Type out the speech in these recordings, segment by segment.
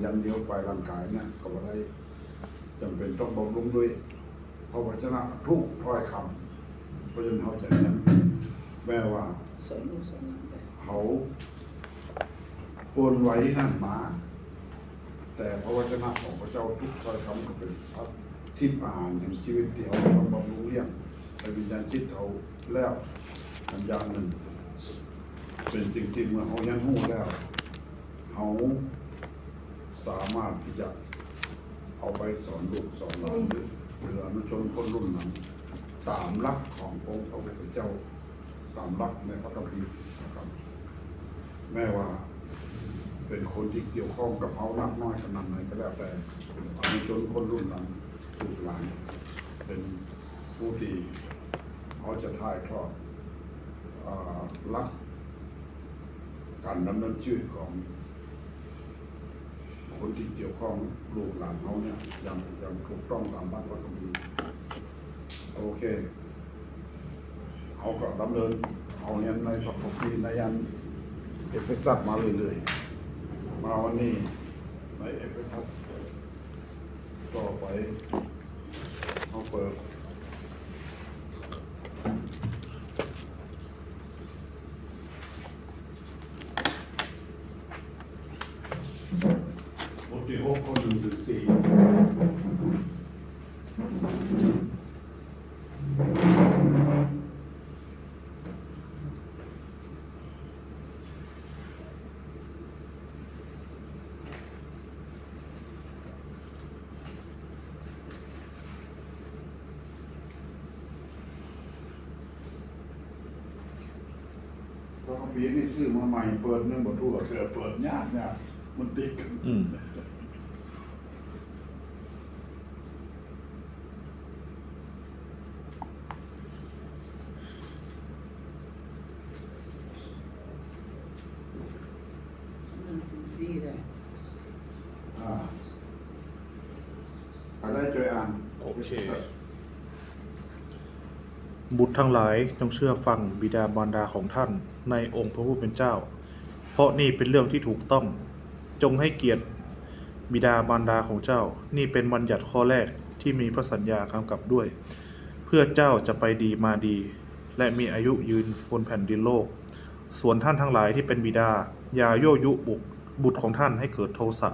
อย่างเดียวฝ่ายร่างกายเนี่ยก็บ่ได้จำเป็นต้องบำรุงด้วยพระวจนะทุกถ้อยคำเพราะฉะนั้นเขาจะเห็นแม้ว่าเขาปวนไว้นั่นมาแต่พระวจนะของพระเจ้าทุกถ้อยคำก็เป็นพระทิพย์อาหารแห่งชีวิตที่เขาต้องบำรุงเลี้ยงในวิญญาณจิตเขาแล้วอันอย่างหนึ่งเป็นสิ่งที่เมื่อเขายันหู้แล้วเขาสามารถที่จะเอาไปสอนลูกสอนหลานหรืออนุชนคนรุ่นนั้นตามหลักขององค์พระพุทธเจ้าตามหลักในพระคัมภีร์นะครับแม้ว่าเป็นคนที่เกี่ยวข้องกับเขามากน้อยขนาดไหนก็แล้วแต่อนุชนคนรุ่นนั้นลูกหลานเป็นผู้ที่เขาจะถ่ายทอดหลักการดำเนินชีวิตของคนที่เกี่ยวข้องลูกหลานเขาเนี่ยยังถูกต้องตามหลักพระคัมภีร์โอเคเขาก็ดำเนินเอาเห็นในพระคัมภีร์ในยันเอเฟซัสมาเรื่อยๆมาวันนี้ในเอเฟซัสต่อไปเขาเปิดบทที่6 ข้อ 1 ถึง 4ก็ปีนี้ซื้อมาใหม่เปิดนึงบ่ทั่วเธอเปิดยากมันติดกัน1-4เลยอะไรช่วยอ่านโอเคบุตรทั้งหลายจงเชื่อฟังบิดามารดาของท่านในองค์พระผู้เป็นเจ้าเพราะนี่เป็นเรื่องที่ถูกต้องจงให้เกียรติบิดามารดาของเจ้านี่เป็นบัญญัติข้อแรกที่มีพระสัญญากำกับด้วยเพื่อเจ้าจะไปดีมาดีและมีอายุยืนบนแผ่นดินโลกส่วนท่านทั้งหลายที่เป็นบิดาอย่ายั่วยุบุตรของท่านให้เกิดโทสะ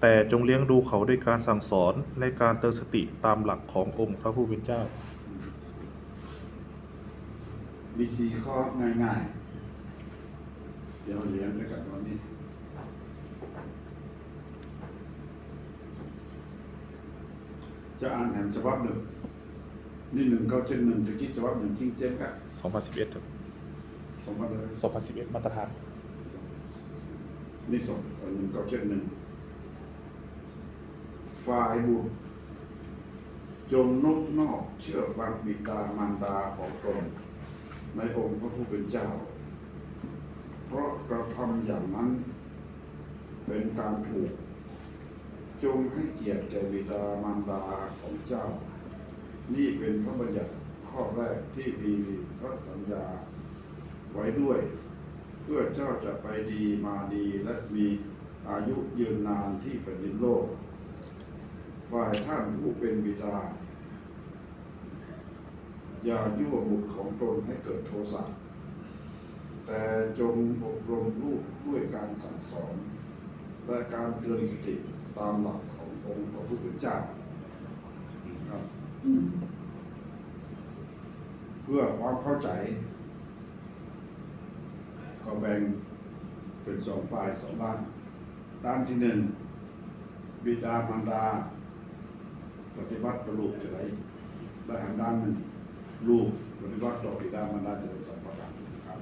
แต่จงเลี้ยงดูเขาด้วยการสั่งสอนและการเตือนสติตามหลักขององค์พระผู้เป็นเจ้ามี4 ข้อง่ายๆเดี๋ยวเรียนด้วยกันวันนี้จะอ่านแห่งฉบับหนึ่งนี่1971ตะกี้ฉบับหนึ่งจริงเจมส์ครับ2011 ครับ2011มาตรฐานนี่1971ฝ่ายบุตรจงนอบน้อมเชื่อฟังบิดามารดาของตนในองค์พระผู้เป็นเจ้าเพราะกระทำอย่างนั้นเป็นการถูกจงให้เกียรติแก่บิดามารดาของเจ้านี่เป็นพระบัญญัติข้อแรกที่มีพระสัญญาไว้ด้วยเพื่อเจ้าจะไปดีมาดีและมีอายุยืนนานที่แผ่นดินโลกฝ่ายท่านผู้เป็นบิดาอย่ายั่วบุตรของตนให้เกิดโทสะแต่จงอบรมลูกด้วยการสั่งสอนและการเตือนสติตามหลักขององค์พระผู้เป็นเจ้าครับเพื่อความเข้าใจก็แบ่งเป็น2 ฝ่าย 2 ด้านด้านที่ 1บิดามารดาปฏิบัติต่อลูกจะได้และทางด้านหนึ่งลูกปฏิบัติต่อบิดามารดาจะได้2 ประการครับ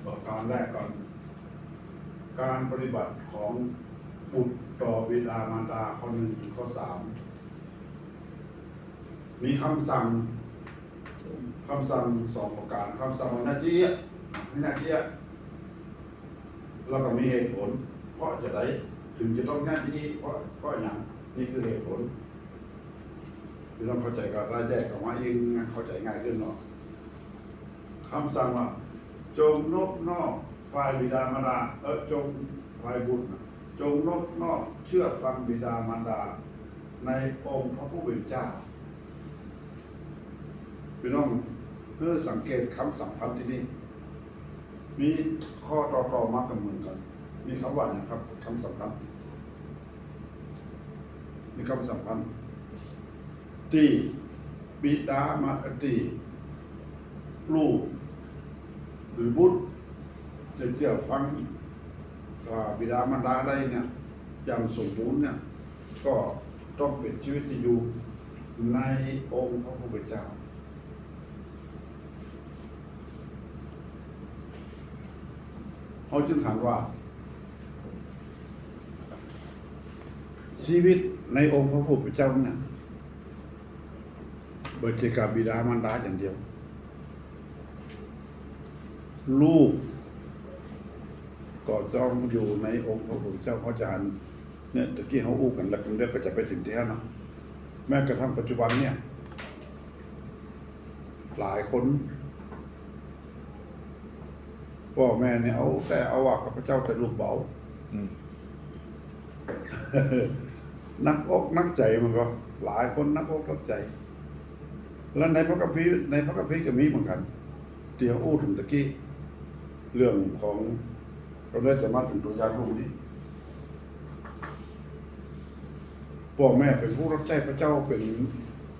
ประการแรกก่อนการปฏิบัติของบุตรต่อบิดามารดาข้อ 1 ถึงข้อ 3มีคำสั่ง2 ประการคำสั่งหน้าที่แล้วก็มีเหตุผลเพราะจะได้ถึงจะต้องหน้าที่เพราะอย่างนี่คือเหตุผล พี่น้องเข้าใจก็รายแยกออกมาเองเข้าใจง่ายขึ้นเนาะคำสั่งว่าจงนอบน้อมฝ่ายบิดามารดาจงฝ่ายบุตรจงนอบน้อมเชื่อฟังบิดามารดาในองค์พระผู้เป็นเจ้าพี่น้องเพื่อสังเกตคำสำคัญที่นี่มีข้อต่อมากันเหมือนกันมีคำว่าอย่างครับคำสำคัญมีคำสำคัญที่บิดามารดาที่ลูกหรือบุตรจะเชื่อฟังบิดามารดาได้เนี่ยอย่างสมบูรณ์เนี่ยก็ต้องเป็นชีวิตที่อยู่ในองค์พระผู้เป็นเจ้าเขาจึงถามว่าชีวิตในองค์พระผู้เป็นเจ้าเนี่ยเบิดจากบิดามารดาอย่างเดียวลูกก็ต้องอยู่ในองค์พระผู้เป็นเจ้าเขาจะเนี่ยตะกี้เขาอู้กันแล้วกันเรื่องก็จะไปถึงที่นั่นเนาะแม้กระทั่งปัจจุบันเนี่ยหลายคนพ่อแม่เนี่ยเอาว่าข้าพเจ้าแต่ลูกเบานักอกนักใจมันก็หลายคนนักอกนักใจแล้วในพระคัมภีร์ก็มีเหมือนกันที่เขาอู้ถึงตะกี้เรื่องของเราได้จะมาถึงตัวอย่างลูกนี้พ่อแม่เป็นผู้รับใช้พระเจ้าเป็น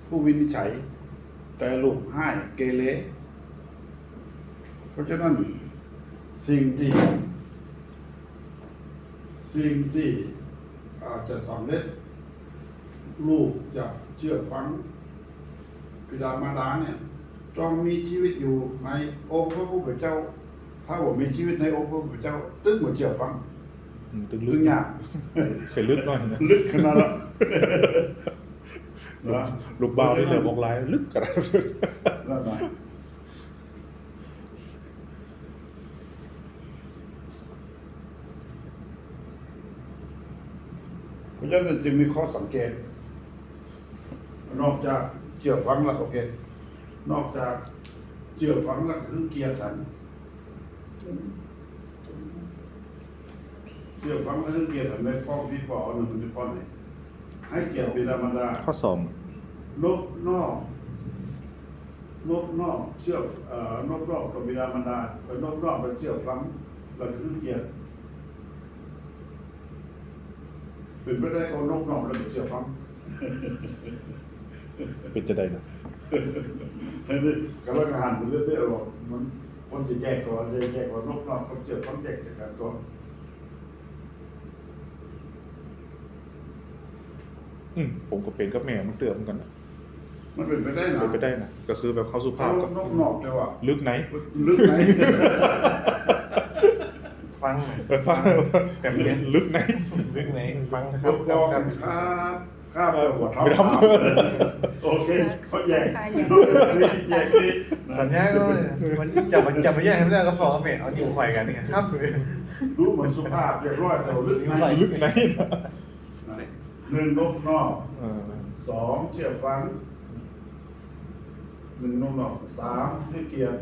ผู้วินิจฉัยแต่ลูกให้เกเรเพราะฉะนั้นสิ่งที่จะสำเร็จลูกจะเชื่อฟังบิดามารดาเนี่ยต้องมีชีวิตอยู่ในองค์พระผู้เป็นเจ้าถ้าว่ามีชีวิตในองค์พระผู้เป็นเจ้าตึ้งหมดเชื่อฟังตึงยาก เคยลึกหน่อยนะลึกขนาดนั้นลูกบ่าวที่เหลือบอกลายลึกกระนั้นนั่นหน่อยเพราะฉะนั้นจึงมีข้อสังเกตนอกจากเชื่อฟังแล้วโอเคนอกจากเชื่อฟังแล้วคือเกียรติฉันเชื่อฟังแล้วคือเกียรติฉันในข้อที่ปอหนึ่งเป็นข้อไหนให้เกียรติบิดามารดาข้อ2นบนอกเชื่อนบนอกต่อบิดามารดานบนอกไปเชื่อฟังแล้วคือเกียรติเป็นไปได้ก็นบนอกแล้วเชื่อฟังเป็นจะได้นะนี่กำลังหันไปเรื่อยๆหรอกมันคนจะแยกก่อนนบนอกเขาเชื่อฟังแยกจากกันก่อนผมก็เป็นกับแม่มันเตือนเหมือนกันนะมันเป็นไปได้นะเป็นไปได้นะก็คือแบบเขาสุภาพกับนอกแต่ว่าลึกไหนฟังแบบนี้ลึกไหนฟังนะครับข้ามหัวเท้าโอเคเขาแยกสัญญาก็มันจะมาแยกให้ไม่ได้ก็พอเมทเอาอยู่ไข่กันนี่ครับรู้เหมือนสุภาพเรียบร้อยแต่ลึกไหน1นบนอก2เชื่อฟัง1นบนอก3ให้เกียรติ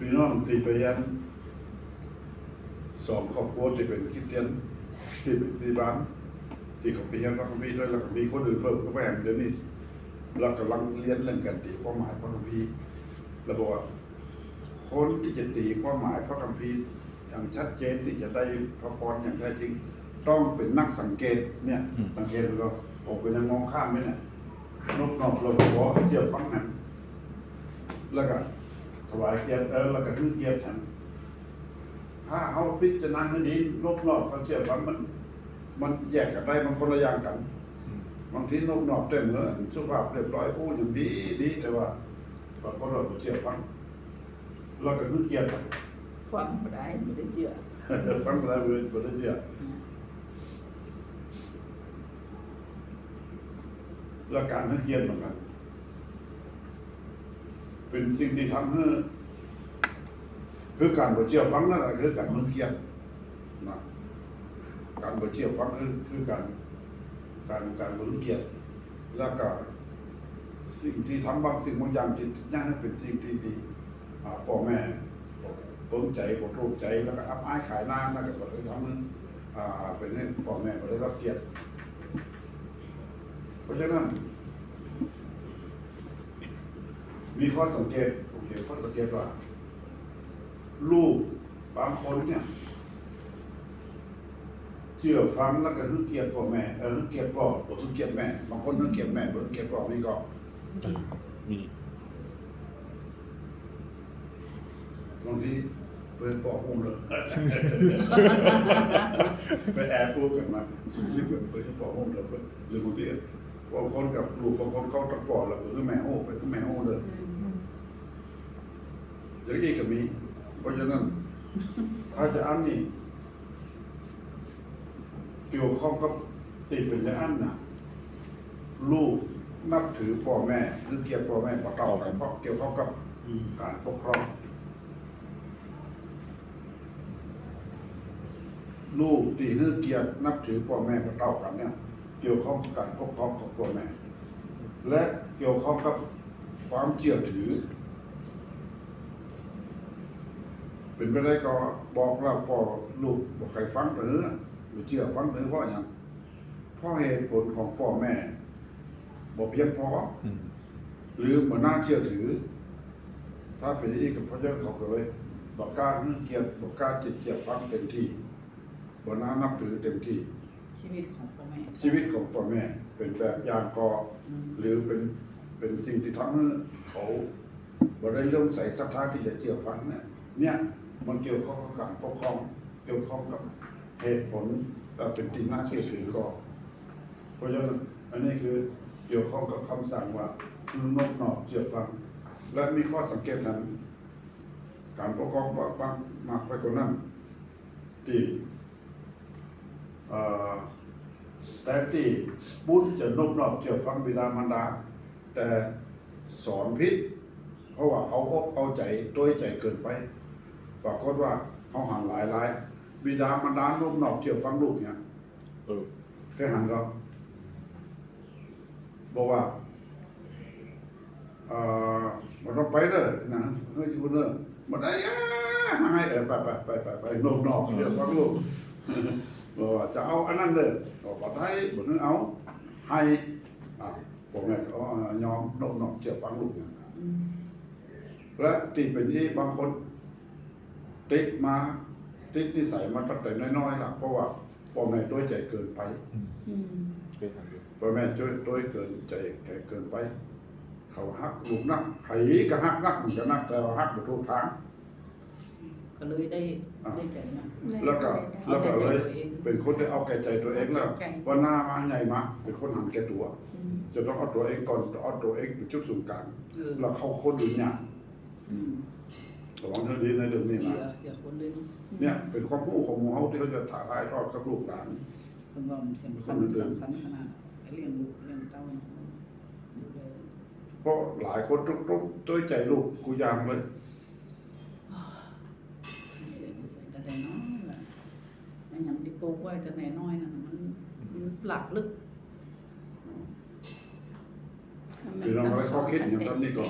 พี่น้องที่ไปยัน2ครอบครัวที่เป็นคริสเตียนที่เป็นซีบานที่เขาไปยันพระคัมภีร์ด้วยแล้วก็มีคนอื่นเพิ่มเข้าไปแห่งเดี๋ยวนี้เรากำลังเรียนเรื่องการตีความหมายพระคัมภีร์เราบอกว่าคนที่จะตีความหมายพระคัมภีร์อย่างชัดเจนที่จะได้พระพรอย่างแท้จริงต้องเป็นนักสังเกตเนี่ยสังเกตแล้วก็ผมก็ยังมองข้ามไม่เนี่ยนบนอกเราบอกว่าเกี่ยวฟังนั้นแล้วก็ถวายเกียรติแล้วก็คือเกียรติฉันถ้าเขาพิจารณาให้ดีนบนอกเขาเกี่ยวฟังมันแยกกันได้มันคนละอย่างกันบางทีนบนอกเต็มเลยสุภาพเรียบร้อยพูดอย่างดีแต่ว่าบางคนเราเชื่อฟังเราก็คือเกียรติฟังไม่ได้เชื่อฟังไม่ได้ไม่ได้เชื่อและการให้เกียรติเหมือนกันเป็นสิ่งที่ทำให้ คือการบ่เชื่อฟังนั่นแหละคือการมึงเกียดนะการบ่เชื่อฟังคือการมึงเกียดแล้วก็สิ่งที่ทำบางสิ่งบางอย่างที่ยังให้เป็นสิ่งที่ดีพ่อแม่เพิ่งใจบ่ถูกใจแล้วก็อับอายขายหน้าแล้วก็บ่ได้ทำให้เป็นให้พ่อแม่บ่ได้รับเกียรติเพราะฉะนั้นมีข้อสังเกตโอเคข้อสังเกตว่าลูกบางคนเนี่ยเชื่อฟังแล้วก็ฮึกเกียรติพ่อแม่ฮึกเกียรติพ่อบ่ฮึกเกียรติแม่บางคนฮึกเกียรติแม่บ่ฮึกเกียรติพ่อนี่ก็ มี บางทีเปิดปอกอุ้มเลยไปแอบพูดกันมาสุดที่เปิดปอกอุ้มเลยหรือบางทีบางคนกับลูกบางคนเข้าตะปอดแล้วคือแม่โอ้ไปคือแม่โอ้เลยอย่างนี้ก็มีเพราะฉะนั้นถ้าจะอันนี้เกี่ยวข้องกับติดเป็นอย่างอันน่ะลูกนับถือพ่อแม่คือเกียรติพ่อแม่ปะเต่ากันเพราะเกี่ยวข้องกับการปกครองลูกที่คือเกียรตินับถือพ่อแม่ปะเต่ากันเนี่ยเกี่ยวข้องกับการปกครองของพ่อแม่และเกี่ยวข้องกับความเชื่อถือเป็นไปได้ก็บอกแล้วพ่อลูกบอกใครฟังหรือไม่เชื่อฟังหรือเพราะอย่างเพราะเหตุผลของพ่อแม่บอกเพียงพอหรือเหมือนน่าเชื่อถือถ้าเป็นอีกกับพระเจ้าเขาเลยบอกกล้าเกียรติบอกกล้าจิตเกียรติฟังเต็มที่บอกน่านับถือเต็มที่ ชีวิตของพ่อแม่ ชีวิตของพ่อแม่เป็นแบบอย่างกอหรือเป็นสิ่งที่ทำให้เขาบ่ได้เริ่มใส่ศรัทธาที่จะเชื่อฟังเนี่ยมันเกี่ยวข้องกับการปกครองเกี่ยวข้องกับเหตุผลและเป็นที่น่าเชื่อถือก็เพราะฉะนั้นอันนี้คือเกี่ยวข้องกับคำสั่งว่านบนอบเชื่อฟังและมีข้อสังเกตนั้นการปกครองบางมากไปกว่านั้นที่แต่ที่บุญจะนบนอบเชื่อฟังบิดามารดาแต่สอนผิดเพราะว่าเอาอกเอาใจตัวใจเกินไปปรากฏว่าเขาหันหลายบิดามารดานบนอบเชื่อฟังลูกเนี่ยแค่หันก็บอกว่ามันต้องไปเลยนะเฮ้ยอยู่เลยมันได้ให้ไปนบนอบเชื่อฟังลูกบอกว่าจะเอาอันนั้นเลยบอกว่าให้บุญนึงเอาให้ผมเนี่ยก็ยอมนบนอบเชื่อฟังลูกเนี่ยและติดเป็นที่บางคนติดนิสัยมาตั้งแต่น้อยๆล่ะเพราะว่าพ่อแม่ตัวใจเกินไปพ่อแม่ตัวเกินใจเกินไปเขาฮักลูกนักไผก็ฮักนักมันก็นักแต่ว่าฮักบ่ถูกทางก็เลยได้ใจนะ แล้วก็เลยเป็นคนที่เอาแก่ใจตัวเองแล้วว่าหน้ามาใหญ่มาเป็นคนหันแก่ตัวจะต้องเอาตัวเองก่อนเอาตัวเองเป็นจุดศูนย์กลางแล้วเข้าคนอื่นเนี่ยระวังเธอดีในเรื่องนี้นะเสียคนเลยเนี่ยเป็นความรู้ของหมู่เฮาที่เขาจะถ่ายทอดกับลูกหลานคนว่ามันสำคัญขนาดเลี้ยงลูกเลี้ยงเต้าเพราะหลายคนทุกตัวใจลูกกูยางเลยเสียแต่ได้น้อยแหละไอ้ยังที่ปลูกไว้แต่ไหนน้อยนั่นมันหลักลึกพี่น้องอะไรเขาคิดอย่างนั้นนี่ก็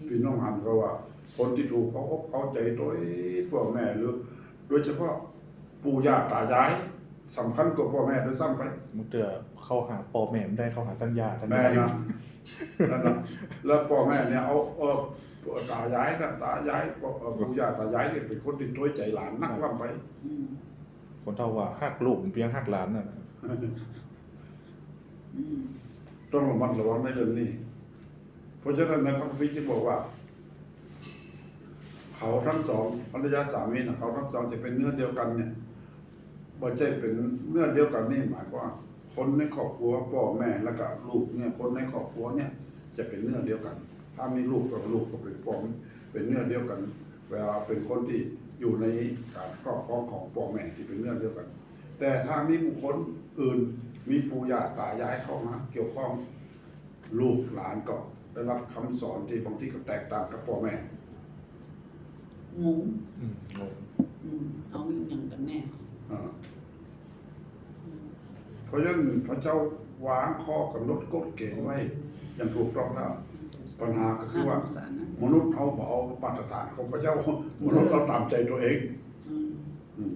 พี่น้องหันเขาว่าคนที่ถูกเขาเข้าใจโดยพ่อแม่หรือโดยเฉพาะปู่ย่าตายายสำคัญกว่าพ่อแม่ด้วยซ้ำไปมันเตือเข้าหาพ่อแม่ได้เข้าหาตั้งยาแม่นะแล้วพ่อแม่เนี่ยเอาตายายนะตายายปู่ย่าตายายเนี่ยเป็นคนที่โดยใจหลานนักล่ำไปคนเท่าว่าหักลูกเพียงหักหลานน่ะต้องระมัดระวังในเรื่องนี้เพราะฉะนั้นในพระคัมภีร์จึงบอกว่าเขาทั้งสองภรรยาสามีนะเขาทั้งสองจะเป็นเนื้อเดียวกันเนี่ยบ่ใช่เป็นเนื้อเดียวกันนี่หมายความว่าคนในครอบครัวพ่อแม่แล้วก็ลูกเนี่ยคนในครอบครัวเนี่ยจะเป็นเนื้อเดียวกันถ้ามีลูกกับลูกก็เป็นพ่อเป็นเนื้อเดียวกันเวลาเป็นคนที่อยู่ในการครอบครองของพ่อแม่ที่เป็นเนื้อเดียวกันแต่ถ้ามีบุคคลอื่นมีปู่ย่าตายายเข้ามาเกี่ยวข้องลูกหลานก็ได้รับคำสอนที่บางทีก็แตกต่างกับพ่อแม่ งง งง เอาอย่างกันแน่ อ่าเพราะฉะนั้นพระเจ้าวางข้อกำหนดกฎเกณฑ์ไว้อย่างถูกต้องแล้ว ปัญหาก็คือว่า น่สงสรนะ มนุษย์เอามาตรฐานของพระเจ้ามนุษย์เราตามใจตัวเอง อืม อืม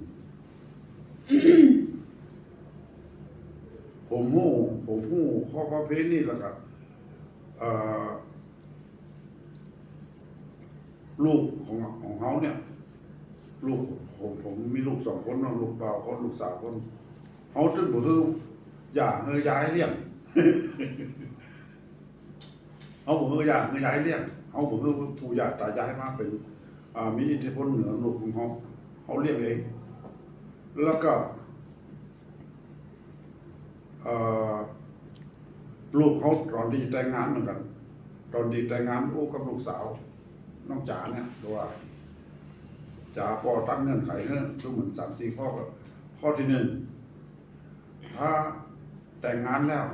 ผมหู้ข้อประเภทนี้แหละครับลูกของเขาเนี่ย ลูกผมมีลูก2 คนเนาะลูกบ่าวคนลูกสาวคนเขาถึงบ่คืออย่าย้ายเลี้ยง เขาบ่คืออย่าย้ายเลี้ยงเขาบ่คือปู่ย่าตายายมาเป็นมีอิทธิพลเหนือลูกของเขาเลี้ยงเอง แล้วก็ลูกเขาตอนที่แต่งงานเหมือนกัน ตอนที่แต่งงานลูกกับลูกสาวน้องจ๋าเนี่ยว่าจ๋าพอตั้งเงื่อนไขเงื่อนดูเหมือน3-4 ข้อข้อที่ 1ถ้าแต่งงานแล้ว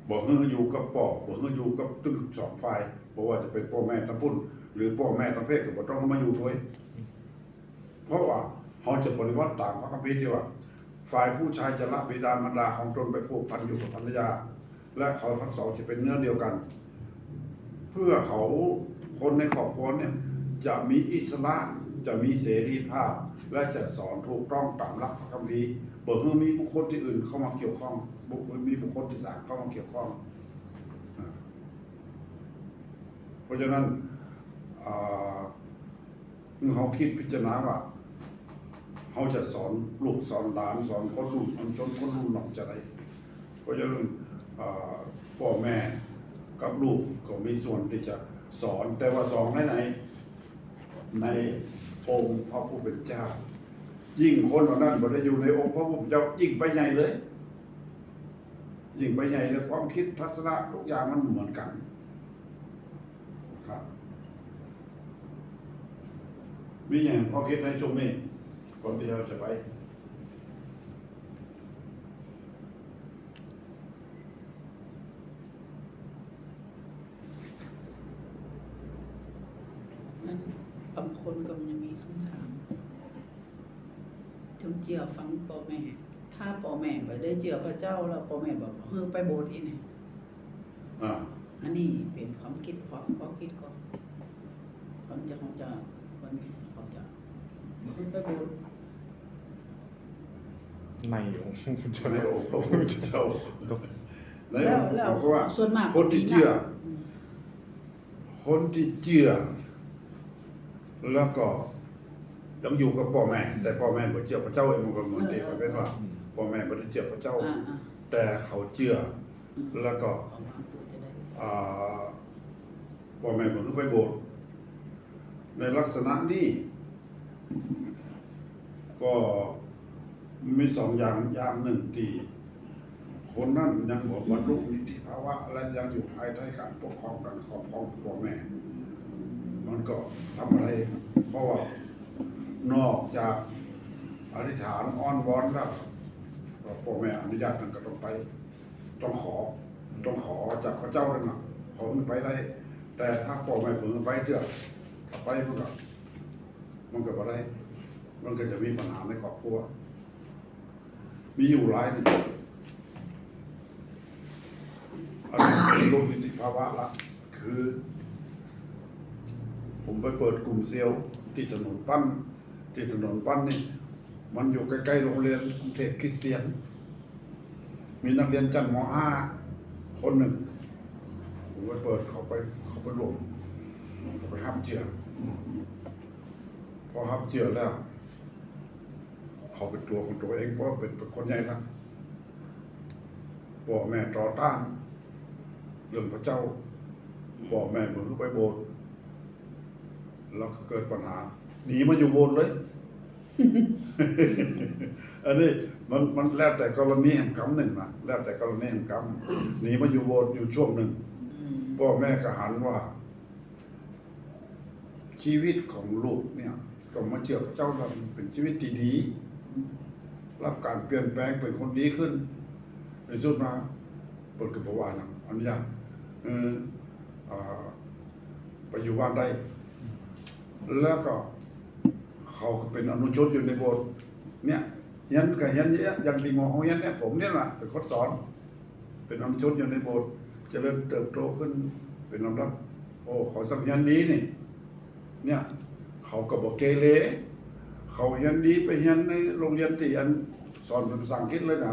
บอกให้อยู่กับบอกให้อยู่กับตึ้ง2 ฝ่ายบอกว่าจะเป็นพ่อแม่ทั้งพุ่นหรือพ่อแม่ทั้งเพศก็บ่ต้องมาอยู่ด้วยเพราะว่าเขาจะปฏิวัติตามพระคัมภีร์ที่ว่าฝ่ายผู้ชายจะละบิดามารดาของตนไปผูกพันอยู่กับภรรยาและเขาทั้งสองจะเป็นเนื้อเดียวกัน เพื่อเขาคนในครอบครัวเนี่ยจะมีอิสระจะมีเสรีภาพและจะสอนถูกต้องตามหลักพระคัมภีร์บอกว่ามีบุคคลที่อื่นเข้ามาเกี่ยวข้องมีบุคคลที่สามเข้ามาเกี่ยวข้องเพราะฉะนั้นเขาคิดพิจารณาว่าเขาจะสอนลูกสอนหลานสอนคนรุ่นคนรุ่นหลังจะได้เพราะฉะนั้นพ่อแม่กับลูกก็มีส่วนที่จะสอนแต่ว่าสอนไหนในองค์พระผู้เป็นเจ้ายิ่งคนเหล่านั้นบ่ได้อยู่ในองค์พระผู้เป็นเจ้ายิ่งไปใหญ่เลยยิ่งไปใหญ่เลยความคิดทัศนะทุกอย่างมันเหมือนกันครับมีอย่างข้อคิดในช่วงนี้ก่อนที่เราจะไปบางคนก็ยังมีคำถามถึงเจียฟังพ่อแม่ ถ้าพ่อแม่ไปได้เจียพระเจ้าแล้วพ่อแม่บอกไปโบสถ์อีกเนี่ยอันนี้เป็นความคิดข้อคิดก่อนคนเขาจะไปโบสถ์ ในองค์พระผู้เป็นเจ้า ในองค์พระผู้เป็นเจ้าใน แล้ว เพราะว่า ส่วนมาก คนที่เชื่อแล้วก็ยังอยู่กับพ่อแม่ แต่พ่อแม่ไม่เชื่อพระเจ้าเองมันก็เหมือนที่เป็นว่าพ่อแม่ไม่ได้เชื่อพระเจ้า แต่เขาเชื่อแล้วก็พ่อแม่มันก็ไปโบสถ์ในลักษณะนี้ก็มี2 อย่างหนึ่งที่คนนั้นยังบอกบรรลุนิติภาวะและยังอยู่ภายใต้การปกครองการครอบครองพ่อแม่มันก็ทำอะไรเพราะว่านอกจากอธิษฐานอ้อนวอนแล้วพ่อแม่อนุญาตนั่นก็ต้องไปต้องขอจากพระเจ้าเลยนะขอมันไปได้แต่ถ้าพ่อแม่เพิ่งไปเถอะไปมันก็บ่ได้มันก็จะมีปัญหาในครอบครัวมีอยู่หลายหนึ่งอันนี้เป็นโรคนิติภาวะละคือผมไปเปิดกลุ่มเซลล์ที่ถนนปั้นนี่มันอยู่ใกล้ๆโรงเรียนกรุงเทพคริสเตียนมีนักเรียนชั้นม.5 คนหนึ่งผมไปเปิดเขาไปรวมเขาไปห้ามเจือพอห้ามเจือแล้วเขาเป็นตัวของตัวเองเพราะเป็นคนใหญ่นะพ่อแม่ต่อต้านเรื่องพระเจ้าพ่อแม่มึงก็ไปโบสถ์แล้วก็เกิดปัญหาหนีมาอยู่โบสถ์เลย อันนี้มันแล้วแต่กรณีแห่งกรรมหนึ่งนะแล้วแต่กรณีแห่งกรรมหนีมาอยู่โบสถ์อยู่ช่วงหนึ่งพ่อแม่ก็หันว่าชีวิตของลูกเนี่ยก็มาเชื่อพระเจ้าแล้วเป็นชีวิตที่ดีรับการเปลี่ยนแปลงเป็นคนดีขึ้นในสุดมาเปิดกระเป๋าว่าอย่างอนุญาตไปอยู่บ้านได้ แล้วก็เขาเป็นอนุชนอยู่ในโบสถ์เนี่ยยันกับยันเนี้ยยังตีมอของยันเนี่ยผมเนี่ยแหละเป็นคนสอน เป็นอนุชนอยู่ในโบสถ์เจริญเติบโตขึ้นเป็นลำดับโอ้ขอสัมยันนี้นี่เนี่ยเขาก็บอกเกเรเขาเรียนดีไปเรียนในโรงเรียนที่อันสอนภาษาอังกฤษเลยนะ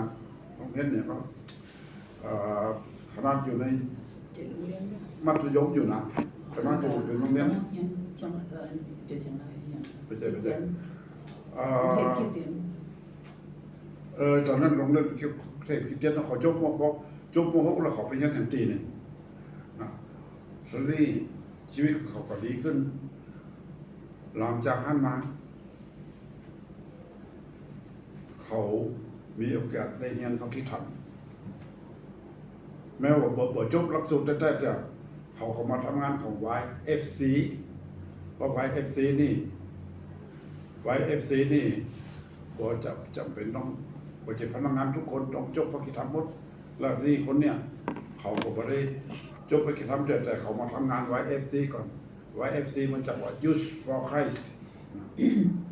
โรงเรียนเนี่ยก็ขนาดอยู่ใน เจริญเรียนเนี่ย มัธยมอยู่นะขนาดอยู่เป็นโรงเรียน ยังจังเจอเชียงรายเนี่ย ไปเจอไปเจอ เทพคริสเตียน ตอนนั้นโรงเรียนเทพคริสเตียนเขาจบม .6 จบม .6 แล้วเขาไปเรียนแห่งตีหนึ่งนะแล้วนี่ชีวิตเขาก็ดีขึ้นหลังจากนั้นมา เขามีโอกาสได้เรียนความคิดทำแม้ว่าบ่จบหลักสูตรแต่เขามาทำงานของ YFC เพราะ YFC นี่บ่จำเป็นต้องบ่ใช่พนักงานทุกคนต้องจบความคิดทำหมดแล้วนี่คนเนี่ยเขาก็บ่ได้จบความคิดทำแต่เขามาทำงาน YFC ก่อน YFC มันจะว่า Youth for Christ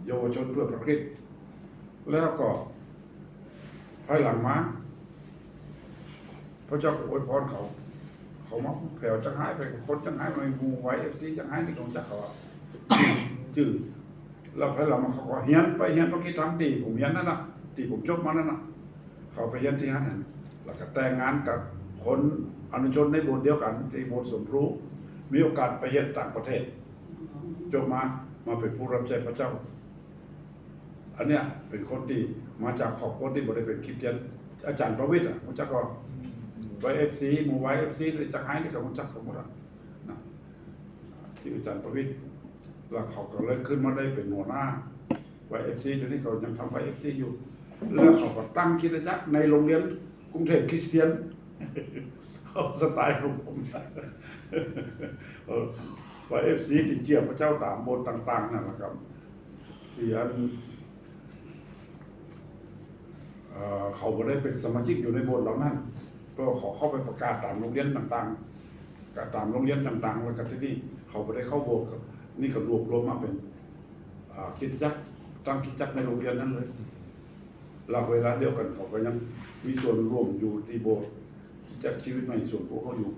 เยาวชนเพื่อพระคริสต์แล้วก็ภายหลังมาพระเจ้าอวยพรเขามาแผ่วจังหายไปคนจังหายไปหมู่ YFC จังหายนี่ของจักเขาอะจื่อแล้วภายหลังมาเขาก็เฮียนไปเฮียนพระคริสต์ทำตีผมเฮียนนั่นน่ะตีผมจบมานั่นน่ะเขาไปเฮียนที่นั่นแล้วก็แต่งงานกับคนอนุชนในโบสถ์เดียวกันที่โบสถ์สมพรู้มีโอกาสไปเฮียนต่างประเทศจบมาเป็นผู้รับใช้พระเจ้าอันเนี้ยเป็นคนที่มาจากครอบครัวที่บ่ได้เป็นคริสเตียนอาจารย์ประวิตรมันจักก็YFC หมู่ YFC เลยจักหายนี่ก็มันจักสมมุตินะที่อาจารย์ประวิตรแล้วเขาก็เลยขึ้นมาได้เป็นหัวหน้า YFC เดี๋ยวนี้เขายังทำ YFC อยู่แล้วเขาก็ตั้งคริสตจักรในโรงเรียนกรุงเทพคริสเตียนเอาสไตล์ของผมYFC ที่เจียบพระเจ้าตามโบสถ์ต่างๆนั่นแหละครับที่อันเขาก็ได้เป็นสมาชิกอยู่ในโบสถ์เหล่านั้นก็ขอเข้าไปประกาศตามโรงเรียนต่างๆตามโรงเรียนต่างๆแล้วก็ที่นี่เขาไม่ได้เข้าโบสถ์นี่ก็รวมมาเป็นคริสตจักรตั้งคริสตจักรในโรงเรียนนั้นเลยเราเวลาเดียวกันเขาก็ยังมีส่วนร่วมอยู่ที่โบสถ์คริสตจักรชีวิตใหม่ส่วนพวกเขาอยู่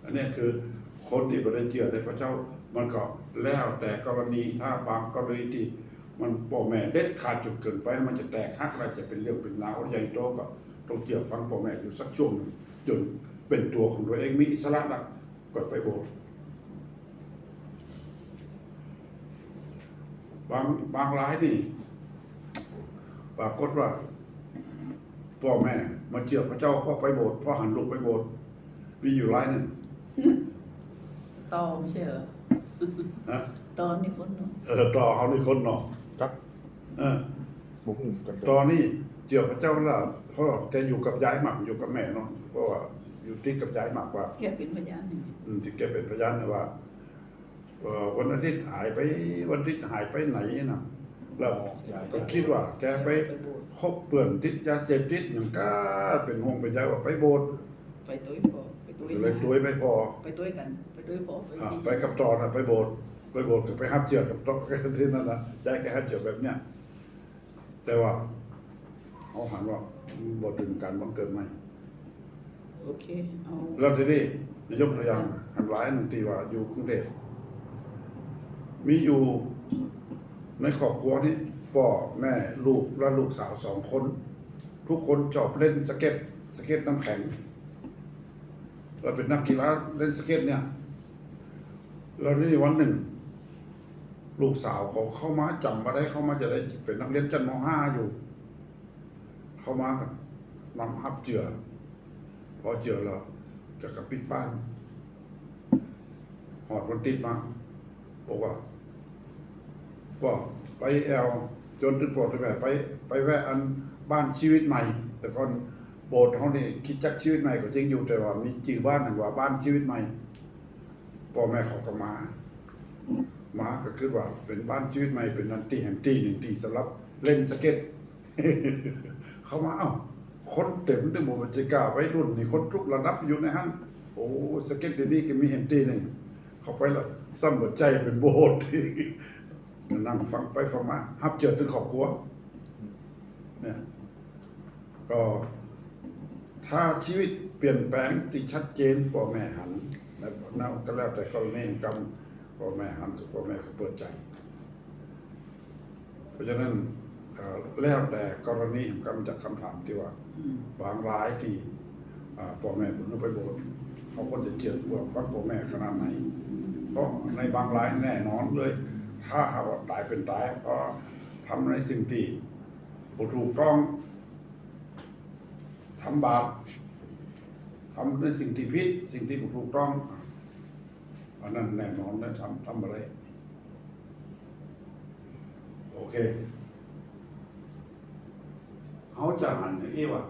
อันนี้คือคนที่ไม่ได้เชื่อในพระเจ้ามันก็แล้วแต่กรณีถ้าบางกรณีที่มันพ่อแม่เด็ดขาดจุดเกินไปมันจะแตกหักอะไรจะเป็นเรื่องเป็นราวใหญ่โตก็ต้องเชื่อฟังพ่อแม่อยู่สักช่วงจนเป็นตัวของตัวเองมีอิสระแล้วก็ไปโบสถ์บางรายนี่ปรากฏว่าพ่อแม่มาเชื่อพระเจ้าก็ไปโบสถ์พ่อหันลูกไปโบสถ์มีอยู่รายหนึ่ง ต่อไม่ใช่เหรอ นะ ตอนนี้คนเนาะ ต่อเขาในคนเนาะ จัก เออ บุกกัน ตอนนี้เจียวพระเจ้าแล้วพ่อแกอยู่กับยายมากอยู่กับแม่เนาะเพราะว่าอยู่ติดกับยายมากกว่า แกเป็นพยานนี่ ที่แกเป็นพยานนะว่าวันอาทิตย์หายไปวันอาทิตย์หายไปไหนนะแล้วก็คิดว่าแกไปคบเปื่อนติดยาเสพติดอย่างก็เป็นห่วงเป็นใยว่าไปโบสถ์ ไปตุ้ยพอไปตุ้ย เลยตัวไม่พอ ไปตุ้ยกันไปตุ้ยพอไปพี่ ไปกับตอนะไปโบสถ์ก็ไปฮับเจือกับตอที่นั่นนะได้แค่ฮับเจือแบบเนี้ยแต่ว่าเขาหันว่าบทถึงการบังเกิดใหม่ โอเคเอา แล้วทีนี้ยกตัวอย่างหันหลายหนึ่งทีว่าอยู่กรุงเทพมีอยู่ในครอบครัวนี้พ่อแม่ลูกและลูกสาว2 คน ทุกคนชอบเล่นสเก็ตน้ำแข็งเราเป็นนักกีฬาเล่นสเก็ตเนี่ยแล้วนี่วันหนึ่ง ลูกสาวเขาเข้ามาจำมาได้เข้ามาจะได้เป็นนักเรียนชั้นม.5 อยู่ เข้ามากันนำฮับเจือพอเจือแล้วจะกับปิดบ้านหอดวันติดมาบอกว่าก็ไปแอลจนถึงโปรดแบบไปแวะอันบ้านชีวิตใหม่ แต่ก่อนโบสถ์เขานี่คิดจักชีวิตใหม่ก็จริงอยู่แต่ว่ามีชื่อบ้านหนึ่งว่าบ้านชีวิตใหม่พ่อแม่เขาก็มาก็คือว่าเป็นบ้านชีวิตใหม่เป็นนันตีแห่งตีหนึ่งตีสำหรับเล่นสเก็ต เขามาคนเต็มด้วยหมู่บรรยากาศไว้รุ่นนี่คนทุกระดับอยู่ในฮั่นโอ้สเก็ตเดี๋ยวนี้ก็มีแห่งตีหนึ่ง เข้าไปแล้วซ้ำหัวใจเป็นโบสถ์ นั่งฟังไปฟังมาฮับเจอถึงครอบครัวเนี่ยก็ถ้าชีวิตเปลี่ยนแปลงที่ชัดเจนพ่อแม่หันแล้วนั่นก็แล้วแต่กรณีกรรมพ่อแม่หันกับพ่อแม่เขาเปิดใจ เพราะฉะนั้นแล้วแต่กรณีกรรมจากคำถามที่ว่าบางรายที่พ่อแม่เพิ่งไปโบสถ์เขาคนจะเชื่อว่าพ่อแม่ขนาดไหนเพราะในบางรายแน่นอนเลย ถ้าหากว่าตายเป็นตายเพราะทำในสิ่งที่บ่ถูกต้องทำบาปทำในสิ่งที่ผิดสิ่งที่บ่ถูกต้องอันนั้นแน่นอนนะทำอะไรโอเคเขาจะหันอย่างนี้ว่า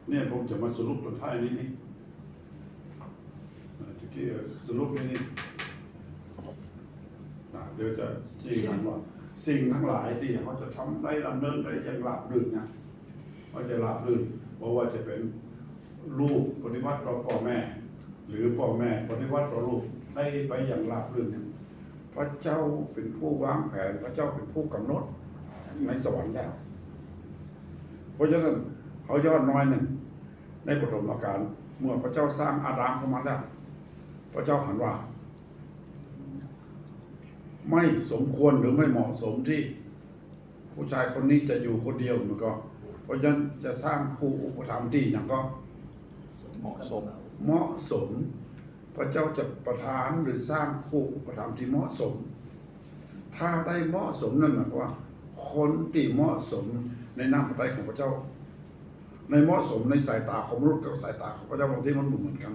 เนี่ยผมจะมาสรุปตอนท้ายนี้นี่ที่สรุปนี่เดี๋ยวจะชี้กันว่าสิ่งทั้งหลายที่เขาจะทำได้ดำเนินได้อย่างราบรื่นนะว่าจะราบรื่นเพราะว่าจะเป็นลูกปฏิวัติต่อพ่อแม่ หรือพ่อแม่ปฏิวัติต่อลูกได้ไปอย่างราบรื่นเนี่ยพระเจ้าเป็นผู้วางแผนพระเจ้าเป็นผู้กำหนดในสวรรค์แล้วเพราะฉะนั้นเขาย้อนน้อยหนึ่งในปฐมกาลเมื่อพระเจ้าสร้างอาดัมเข้ามาแล้วพระเจ้าหันว่าไม่สมควรหรือไม่เหมาะสมที่ผู้ชายคนนี้จะอยู่คนเดียวมันก็เพราะฉะนั้นจะสร้างคู่อุปถัมภ์ที่อย่างก็ เหมาะสม เหมาะสมพระเจ้าจะประทานหรือสร้างคู่อุปถัมภ์ที่เหมาะสมถ้าได้เหมาะสมนั่นหมายความว่าคนที่เหมาะสมในน้ำพระทัยของพระเจ้าในเหมาะสมในสายตาของมนุษย์กับสายตาของพระเจ้าบางทีมันเหมือนกัน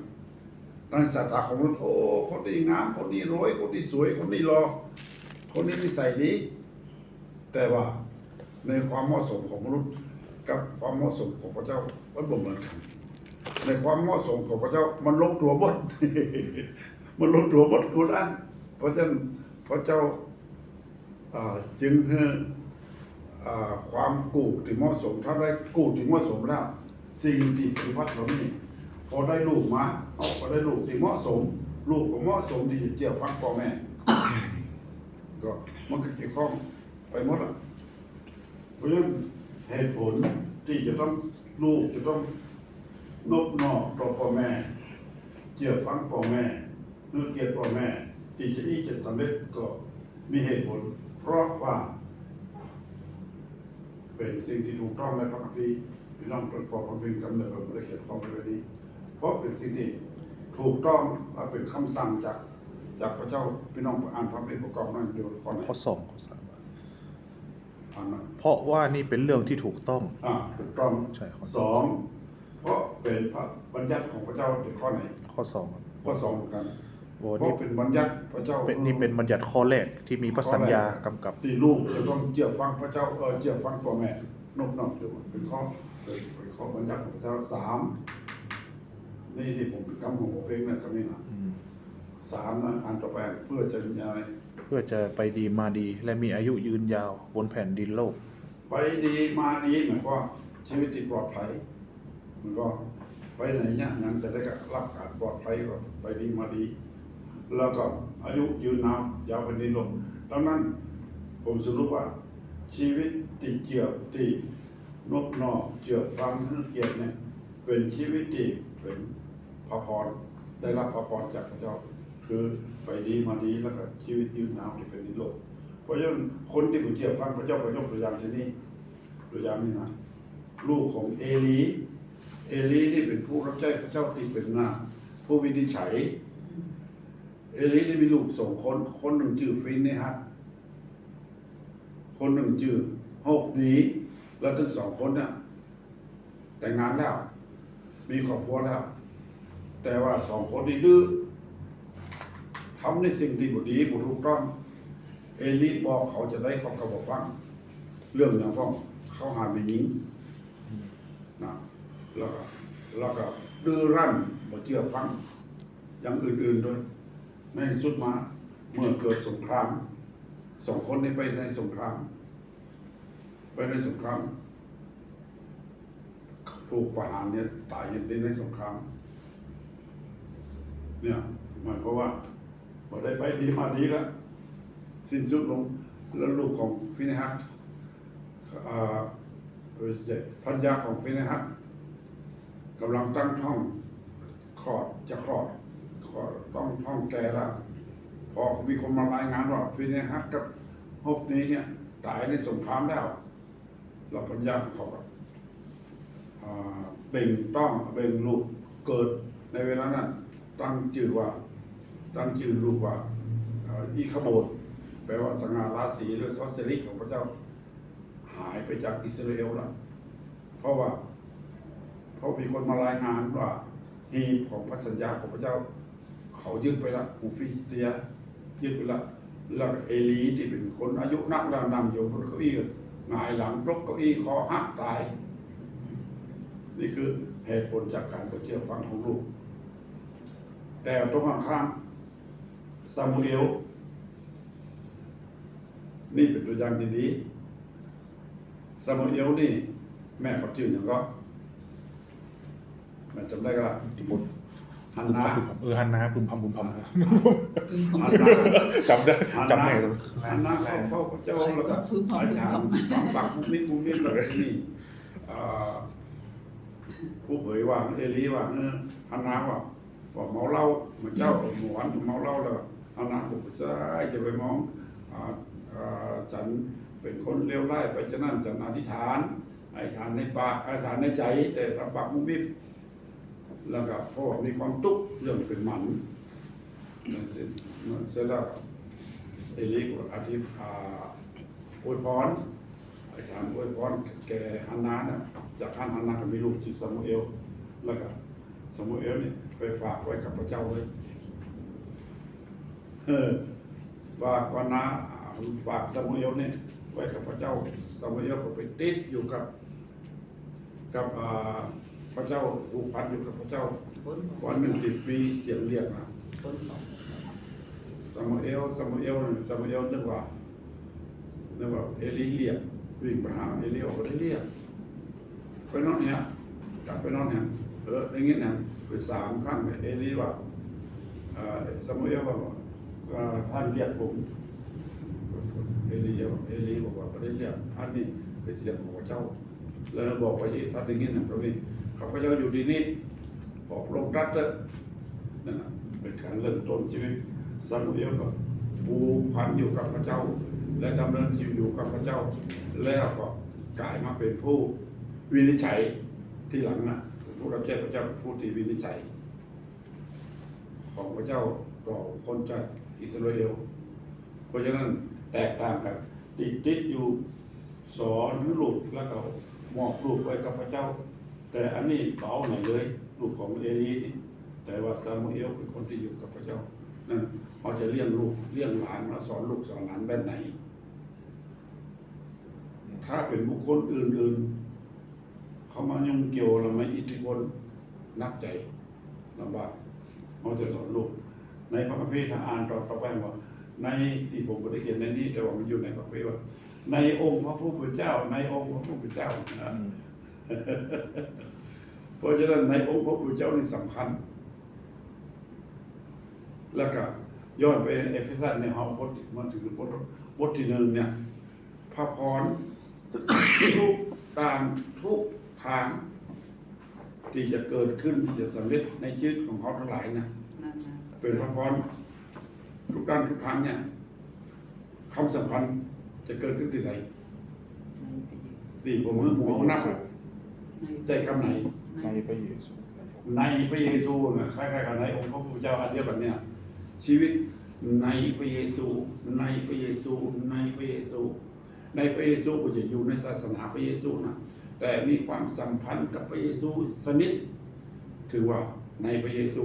ในสายตาของมนุษย์โอ้คนนี้งามคนนี้รวยคนนี้สวยคนนี้หล่อคนนี้นิสัยดีแต่ว่าในความเหมาะสมของมนุษย์กับความเหมาะสมของพระเจ้ามันบ่เหมือนกันในความเหมาะสมของพระเจ้ามันลงตัวหมด มันลงตัวหมดคุณอันเพราะฉะนั้นพระเจ้าจึงให้ความกู่ที่เหมาะสมถ้าได้กู่ที่เหมาะสมแล้วสิ่งที่ปฏิบัติเหล่านี้พอได้ลูกมาพอได้ลูกที่เหมาะสมลูกก็เหมาะสมที่จะเกี่ยวฟังพ่อแม่ ก็มันก็เกี่ยวข้องไปหมดอ่ะเพราะฉะนั้นเหตุผลที่จะต้องลูกจะต้องนบนอกต่อพ่อแม่เกี่ยวฟังพ่อแม่เพื่อเกียรติพ่อแม่ที่จะสำเร็จก็มีเหตุผลเพราะว่าเป็นสิ่งที่ถูกต้องในพระคัมภีร์พี่น้องประกอบความเป็นกำเนิดเราไม่ได้เขียนข้อไว้นี้เพราะเป็นสิ่งที่ถูกต้องและเป็นคำสั่งจากพระเจ้าพี่น้องอ่านพระคัมภีร์ประกอบนั่นเดียวข้อไหนข้อ2ข้อ3อ่านนะเพราะว่านี่เป็นเรื่องที่ถูกต้องถูกต้องใช่ข้อ2เพราะเป็นพระบัญญัติของพระเจ้าเป็นข้อไหนข้อ2ข้อ2เหมือนกันเพราะเป็นบัญญัติพระเจ้านี่เป็นบัญญัติข้อแรกที่มีพระสัญญากำกับที่ลูกจะต้องเชื่อฟังพระเจ้าเชื่อฟังพ่อแม่นบอยู่เป็นข้อบัญญัติของพระเจ้า3นี่ที่ผมกำของผมเองนะคำนี้นะ3นะอ่านต่อไปเพื่อจะยังไงเพื่อจะไปดีมาดีและมีอายุยืนยาวบนแผ่นดินโลกไปดีมาดีหมายความชีวิตที่ปลอดภัยมันก็ไปไหนเนี่ยงั้นจะได้รับการปลอดภัยก็ไปดีมาดีแล้วก็อายุยืนยาวเป็นดินลมดังนั้นผมสรุปว่าชีวิตที่เกี่ยวที่นบนอกเกี่ยวฟังให้เกียรติเนี่ยเป็นชีวิตที่เป็นพระพรได้รับพระพรจากพระเจ้าคือไปดีมาดีแล้วก็ชีวิตยืนยาวที่เป็นดินลมเพราะฉะนั้นคนที่เกี่ยวฟังพระเจ้าก็ยกตัวอย่างที่นี่ตัวอย่างนี้นะลูกของเอลีนี่เป็นผู้รับใช้พระเจ้าที่เป็นผู้วินิจฉัยเอลีได้มีลูก2 คนหนึ่งชื่อฟินเนฮัตคนหนึ่งชื่อโฮปดีแล้วทั้ง2 คนเนี่ยแต่งงานแล้วมีครอบครัวแล้วแต่ว่า2 คนนี้ดื้อทำในสิ่งที่บ่ดีบ่ถูกต้องเอลีบอกเขาจะได้เขาก็บอกฟังเรื่องอย่างพ้องเขาหาไปยิงนะแล้วก็ดื้อรั้นบ่เชื่อฟังอย่างอื่นๆด้วยในสุดมาเมื่อเกิดสงคราม2 คนนี้ไปในสงครามถูกประหารเนี่ยตายในสงครามเนี่ยหมายความว่า พอได้ไปดีมาดีแล้วสิ้นสุดลงแล้วลูกของฟินิฮัสพันยาของฟินิฮัสกำลังตั้งท้องคลอดต้องท้องแก่แล้วพอมีคนมารายงานว่าฟินิฮัสกับฮอฟนี้เนี่ยตายในสงครามแล้วเราพันยาของเขาเบ่งลูกเกิดในเวลานั้นตั้งชื่อลูกว่าอีขโบดแปลว่าสง่าราศีหรือซอสเซริกของพระเจ้าหายไปจากอิสราเอลแล้วเพราะมีคนมารายงานว่าฮีบของพระสัญญาของพระเจ้าเขายึดไปละอูฟิสเตียยึดไปละแล้วเอลีที่เป็นคนอายุนักแล้วนั่งอยู่บนเก้าอี้หงายหลังตกเก้าอี้คอหักตายนี่คือเหตุผลจากการไปเชื่อฟังของลูกแต่ตรงข้ามซามูเอลนี่เป็นตัวอย่างดีๆซามูเอลนี่แม่เขาชื่ออย่างก็แม่จำได้ก็ฮันนาฮันนาพึมพำฮันนา จำได้ฮันนาเข้าพระเจ้าแล้วก็อาจารย์ฝังมุมิแล้วนี่ผู้เผยว่าเอลีว่าฮันนาว่าเมาเหล้าเหมือนเจ้าหมวนเมาเหล้าแล้วฮันนาบอกจะไปมองฉันเป็นคนเลวร้ายไปฉะนั้นฉันอธิษฐานอธิษฐานในปากอธิษฐานในใจแต่ลำบากมุมิบแล้วก็เพราะมีความทุกข์เรื่องเป็นหมันเสร็จแล้วเอลิกอธิษฐานอวยพรอธิษฐานอวยพรแก่ฮันนานะจากฮันนาก็มีลูกชื่อซามูเอลแล้วก็ซามูเอลนี่ไปฝากไว้กับพระเจ้าเลยฝากวันนาฝากซามูเอลเนี่ยไว้กับพระเจ้าซามูเอลก็ไปติดอยู่กับพระเจ้าผูกพันอยู่กับพระเจ้าวันหนึ่ง10 ปีเสียงเรียกนะซามูเอลนึกว่าเอลีเรียกวิ่งไปหาเอลีก็ได้เรียกไปนอนเนี่ยกลับไปนอนเนี่ยอย่างเงี้ยเนี่ยไป3 ครั้งเอลีว่าซามูเอลว่าท่านเรียกผมเอลีบอกว่าไม่ได้เรียกท่านนี่เป็นเสียงของพระเจ้าแล้วบอกว่าท่านอย่างนี้นะพระวิข้าพเจ้าอยู่ที่นี่ขอพระองค์ตรัสเถอะนั่นนะเป็นการเริ่มต้นชีวิตซามูเอลก็ผูกพันอยู่กับพระเจ้าและดำเนินชีวิตอยู่กับพระเจ้าแล้วก็กลายมาเป็นผู้วินิจฉัยที่หลังนะผู้รับใช้พระเจ้าผู้ที่วินิจฉัยของพระเจ้าต่อคนจากอิสราเอลเพราะฉะนั้นแตกต่างกันติดอยู่สอนลูกแล้วก็มอบลูกไว้กับพระเจ้าแต่อันนี้เบาหน่อยเลยลูกของเอลีนี่แต่ว่าซามูเอลเป็นคนที่อยู่กับพระเจ้านั่นเขาจะเลี้ยงลูกเลี้ยงหลานมาสอนลูกสอนหลานแบบไหนถ้าเป็นบุคคลอื่นๆเขามายุ่งเกี่ยวแล้วไม่อิทธิพลนักใจลำบากเขาจะสอนลูกในพระคัมภีร์ถ้าอ่านต่อไปว่าในที่ผมก็ได้เขียนในนี้แต่ว่ามันอยู่ในพระคัมภีร์ว่าในองค์พระผู้เป็นเจ้าในองค์พระผู้เป็นเจ้าเพราะฉะนั้นในองค์พระผู้เป็นเจ้านี่สำคัญแล้วก็ย้อนไปเอเฟซัสในห้องบทมาถึงบทที่1เนี่ยพระพรทุกทางที่จะเกิดขึ้นที่จะสำเร็จในชีวิตของเขาทั้งหลายนะเป็นพระพรทุกด้านทุกทางเนี่ยคำสำคัญจะเกิดขึ้นที่ไหนผมหัวนักใจคำไหนในพระเยซูในพระเยซูนะคล้ายๆกับในองค์พระผู้เป็นเจ้าอันเดียวกันเนี่ยชีวิตในพระเยซูในพระเยซูในพระเยซูในพระเยซูก็จะอยู่ในศาสนาพระเยซูนะแต่มีความสัมพันธ์กับพระเยซูสนิทถือว่าในพระเยซู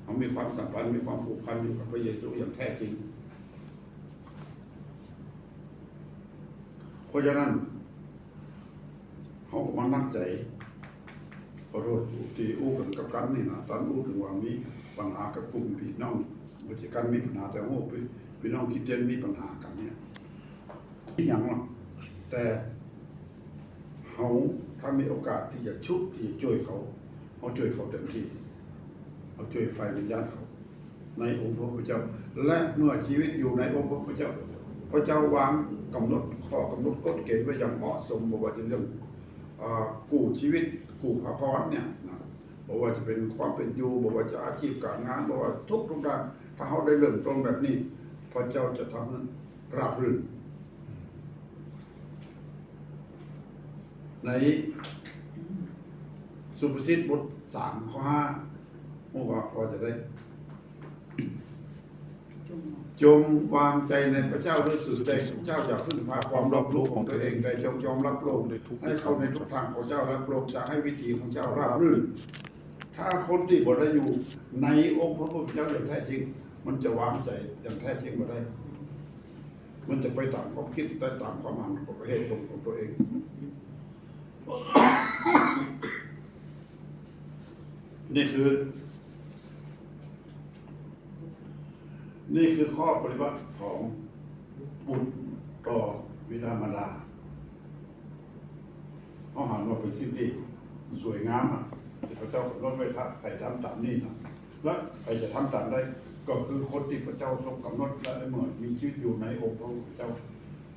เขามีความสัมพันธ์มีความผูกพันอยู่กับพระเยซูอย่างแท้จริงเพราะฉะนั้นเขาก็มานั่งใจขอโทษที่อู้กันกับกันนี่นะตอนอู้ถึงว่ามีปัญหากับกลุ่มพี่น้องวิธีการมีปัญหาแต่โอ้พี่น้องคิดเจนมีปัญหากันเนี่ยที่อย่างหรอกแต่เขาถ้ามีโอกาสที่จะชุบที่จะช่วยเขาช่วยเขาเต็มที่เขาช่วยไฟวิญญาณเขา ในองค์พระผู้เจ้าและเมื่อชีวิตอยู่ในองค์พระผู้เจ้าพระเจ้าวางกำหนดข้อกำหนดกฎเกณฑ์ไว้อย่างเหมาะสมบอกว่าจะเรื่องกู้ชีวิตกู้พระพรเนี่ยนะบอกว่าจะเป็นความเป็นอยู่บอกว่าจะอาชีพการงานบอกว่าทุกด้านถ้าเขาได้เริ่มต้นแบบนี้พระเจ้าจะทำนั้นราบรื่นในสุภาษิตบท3 ข้อ 5บอกว่าพอจะได้จงวางใจในพระเจ้าด้วยสุดใจเจ้าอย่าพึ่งพาความรอบรู้ของตัวเองแต่จงยอมรับโลกให้เข้าในทุกทางของเจ้ารับโลกจะให้วิถีของเจ้าราบรื่นถ้าคนที่บ่ได้อยู่ในองค์พระผู้เป็นเจ้าอย่างแท้จริงมันจะวางใจอย่างแท้จริงบ่ได้มันจะไปตามความคิดไปตามความหมายของเหตุผลของตัวเองนี่คือข้อปฏิบัติของบุตรต่อบิดามารดาเขาหันว่าเป็นสิ่งที่สวยงามที่พระเจ้ากำหนดไว้ถ้าใครทำตามนี้นะและใครจะทำตามได้ก็คือคนที่พระเจ้าทรงกำหนดและเมื่อมีชีวิตอยู่ในองค์พระผู้เป็นเจ้า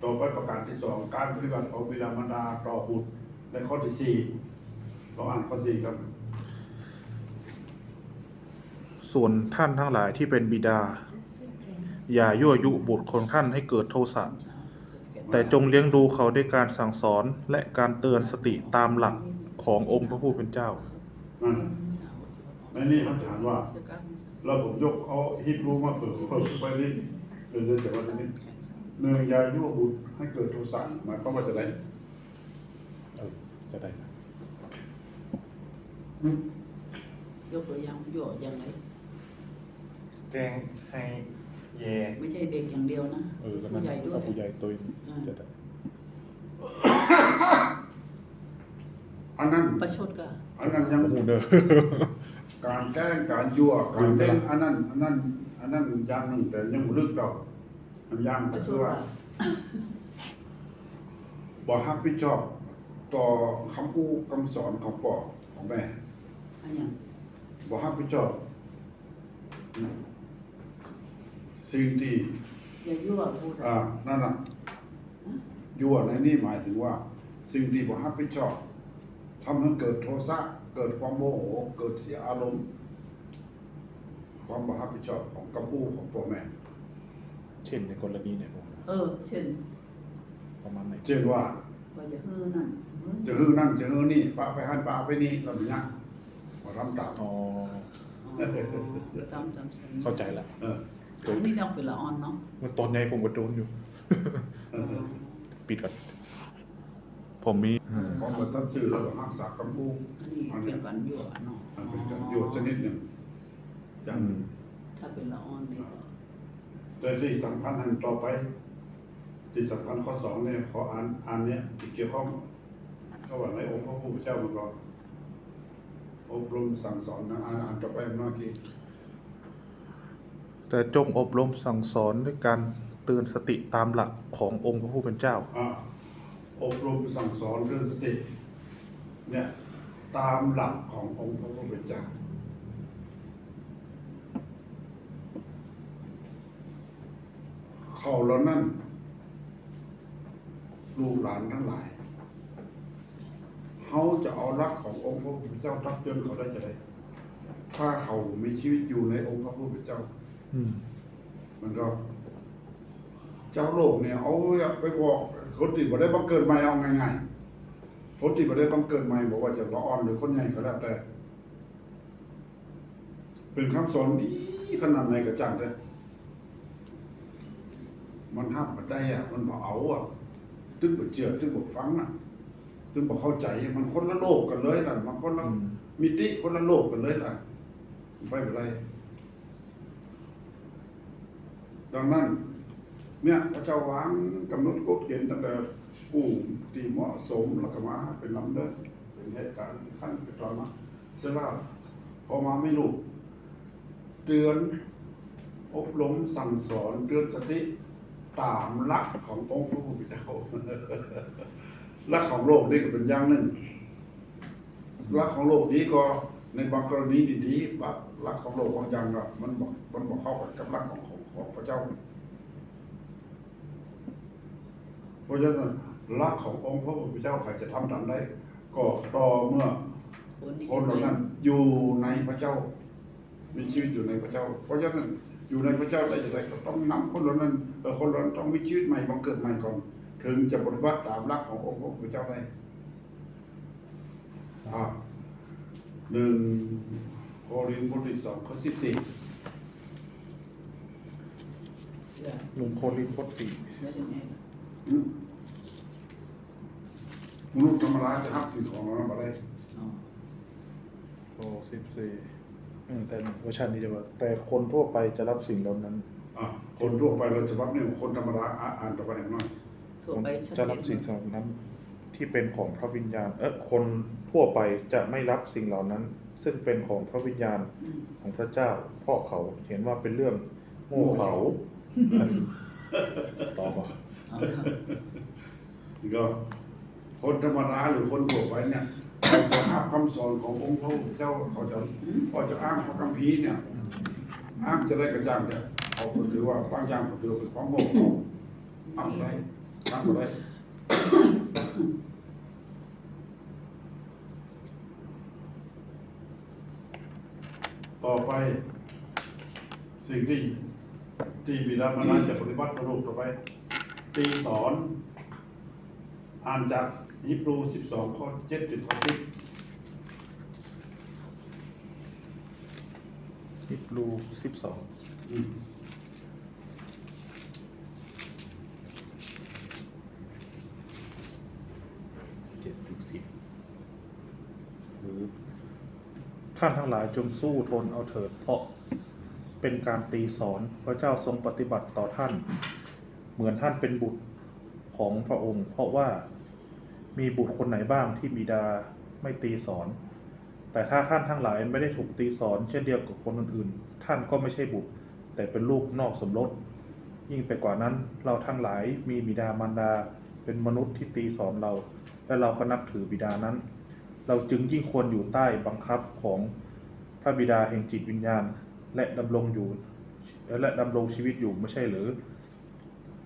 ต่อไปประการที่ 2การปฏิบัติของบิดามารดาต่อบุตรในข้อที่ 4เราอ่านข้อ 4ครับส่วนท่านทั้งหลายที่เป็นบิดาอย่ายั่วยุบุตรของท่านให้เกิดโทสะแต่จงเลี้ยงดูเขาด้วยการสั่งสอนและการเตือนสติตามหลักขององค์พระผู้เป็นเจ้าในนี้เขาถามว่าเราผมยกเอาฮิบรูมาเปิดไปนี่เดินแต่ว่านี้หนึ่งอย่ายั่วบุตรให้เกิดโทสะหมายความว่าจะไรจะได้ยกตัวอย่างยั่วอย่างไรแจ้งให้แย่ไม่ใช่เด็กอย่างเดียวนะผู้ใหญ่ด้วยผู้ใหญ่ตัวจะได้อันนั้นประชดก็อันนั้นยังการแกล้งการยั่วการเล่นอันนั้นอย่างหนึ่งแต่ยังไม่ลึกดอกอันยังก็คือว่าบ่รับผิดชอบต่อคำพูดคำสอนของพ่อของแม่บ่รับผิดชอบสิ่งที่ยั่วพูดนั่นน่ะยั่วในนี้หมายถึงว่าสิ่งที่บ่รับผิดชอบทำให้เกิดโทสะเกิดความโมโหเกิดเสียอารมณ์ความบ่รับผิดชอบของคำพูดของพ่อแม่เช่นในกรณีเนี่ยเช่นประมาณไหนเช่นว่าจะฮือนั่นจะฮือนั่นจะฮือนี่ปะไปหันปะไปนี่แบบนี้มาทำตามเข้าใจละนี่ต้องเป็นละอ่อนเนาะมันตอนใหญ่ผมก็โดนอยู่ปิดก่อนผมมีของมันซ้ำซื่อแล้วก็หักษาคำพูดอันนี้เป็นการยั่วเนาะเป็นการยั่วชนิดหนึ่งอย่างถ้าเป็นละอ่อนนี่แต่ที่สำคัญอันต่อไปที่สำคัญข้อ 2เนี่ยขออ่านเนี่ยที่เกี่ยวข้องเขาว่าในองค์พระผู้เป็นเจ้ามันก็อบรมสั่งสอนนะอ่านต่อไปเมื่อกี้แต่จงอบรมสั่งสอนด้วยการเตือนสติตามหลักขององค์พระผู้เป็นเจ้าอบรมสั่งสอนเตือนสติเนี่ยตามหลักขององค์พระผู้เป็นเจ้าเขาเหล่านั้นลูกหลานทั้งหลายเขาจะเอารักขององค์พระผู้เป็นเจ้าทักจนเขาได้จะได้ถ้าเขามีชีวิตอยู่ในองค์พระผู้เป็นเจ้ามันก็เจ้าโลกเนี่ยเอาไปบอกคนที่บ่ได้บังเกิดใหม่เอาง่ายๆคนที่บ่ได้บังเกิดใหม่บอกว่าจะละอ่อนหรือคนใหญ่ก็แล้วแต่เป็นคำสอนดีขนาดไหนก็จังแต่มันห้ามมันได้มันบ่เอาตึ้งบ่เชื่อตึ้งบ่ฟังตึ้งบ่เข้าใจมันคนละโลกกันเลยล่ะมันคนละมิติคนละโลกกันเลยล่ะไปบ่ได้ดังนั้นเนี่ยพระเจ้าวางกำหนดกฎเกณฑ์ตั้งแต่ผู้ที่เหมาะสมแล้วก็มาเป็นลำเดินเป็นเหตุการณ์ขั้นเป็นตอนมาเสร็จแล้วพอมาไม่รู้เตือนอบรมสั่งสอนเตือนสติตามหลักขององค์พระผู้เป็นเจ้าหลักของโลกนี่ก็เป็นอย่างหนึ่งหลักของโลกนี้ก็ในบางกรณีดีๆ รักของโลกบางอย่างอะมันบอกเข้ากับรักของพระเจ้า เพราะฉะนั้นรักขององค์พระผู้เป็นเจ้าใครจะทำตามได้ ก็ต่อเมื่อคนเหล่านั้นอยู่ในพระเจ้า มีชีวิตอยู่ในพระเจ้า เพราะฉะนั้นอยู่ในพระเจ้าได้อย่างไรก็ต้องนำคนเหล่านั้นคนเหล่านั้นต้องมีชีวิตใหม่บังเกิดใหม่ก่อนถึงจะปฏิบัติตามรักขององค์พระผู้เป็นเจ้าได้1 โครินธ์บทที่ 2 ข้อ 14 1 โครินธ์บทที่ มนุษย์ธรรมดาจะรับสิ่งของเราไม่ได้ ข้อ14แต่เวอร์ชันนี้จะว่าแต่คนทั่วไปจะรับสิ่งเหล่านั้น คนทั่วไปเราจะรับเนี่ยคนธรรมดาอ่านต่อไปหน่อย ทั่วไปชัด จะ เจ รับ น สิ่งเหล่านั้นที่เป็นของพระวิญญาณคนทั่วไปจะไม่รับสิ่งเหล่านั้น ซึ่งเป็นของพระวิญญาณของพระเจ้าเพราะเขาเห็นว่าเป็นเรื่องโง่เขลาต่อมา เอาละ นี่ก็คนธรรมดาหรือคนทั่วไปเนี่ยเขาจะอ้างคำสอนขององค์พระเจ้าเขาจะอ้างพระคัมภีร์เนี่ยอ้างจะได้กระจ่างเนี่ยเขาก็ถือว่าบางอย่างเขาถือเป็นความโง่เขาอ้างได้อ้างได้ ต่อไปสิ่งที่บิดามารดาจะปฏิบัติต่อลูกต่อไปตีสอนอ่านจากฮีบรู12 ข้อ 7 ถึงข้อ 10 ฮิบรู12 หรือท่านทั้งหลายจงสู้ทนเอาเถิดเพราะเป็นการตีสอนพระเจ้าทรงปฏิบัติต่อท่าน เหมือนท่านเป็นบุตรของพระองค์ เพราะว่ามีบุตรคนไหนบ้างที่บิดาไม่ตีสอน แต่ถ้าท่านทั้งหลายไม่ได้ถูกตีสอนเช่นเดียวกับคนอื่นๆท่านก็ไม่ใช่บุตรแต่เป็นลูกนอกสมรสยิ่งไปกว่านั้นเราทั้งหลายมีบิดามารดาเป็นมนุษย์ที่ตีสอนเราและเราก็นับถือบิดานั้นเราจึงยิ่งควรอยู่ใต้บังคับของพระบิดาแห่งจิตวิญญาณและดำรงชีวิตอยู่ไม่ใช่หรือ